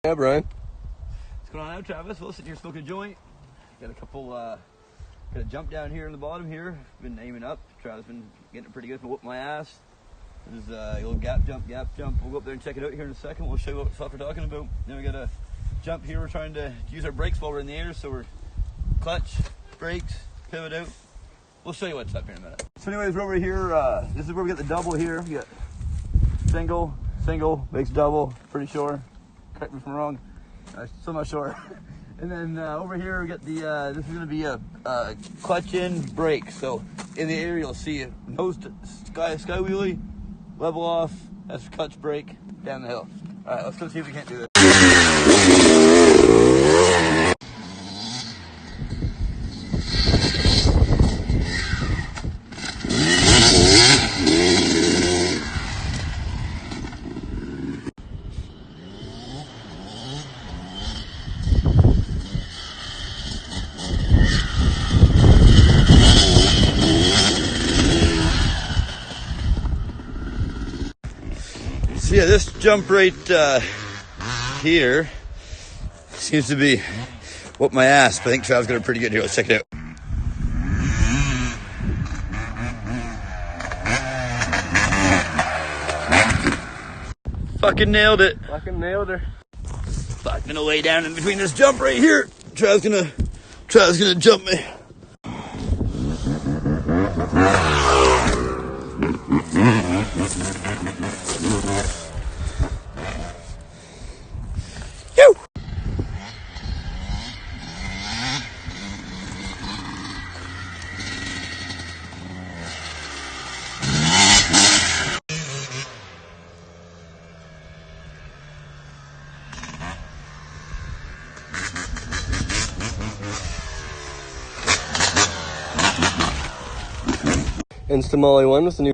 Yeah, Brian. What's going on now, Travis? Well, sitting here smoking a joint. Got a couple, got a jump down here in the bottom here. Been aiming up. Travis been getting it pretty good. Whoop my ass. This is a little gap jump. We'll go up there and check it out here in a second. We'll show you what stuff we're talking about. Then we got a jump here. We're trying to use our brakes while we're in the air. So we're clutch, brakes, pivot out. We'll show you what's up here in a minute. So anyways, we're over here. This is where we get the double here. We got single, makes double, pretty sure. Correct me if I'm wrong. I'm still not sure. And then over here we got the, this is gonna be a clutch in brake. So in the air you'll see a nose to sky wheelie, level off, that's clutch brake, down the hill. All right, let's go see if we can't do this. So yeah, this jump right here seems to be whoop my ass, but I think Travis got it pretty good here. Let's check it out. Fucking nailed it. Fucking nailed her. Fucking gonna lay down in between this jump right here. Travis gonna jump me. Insta Molly 1 with the new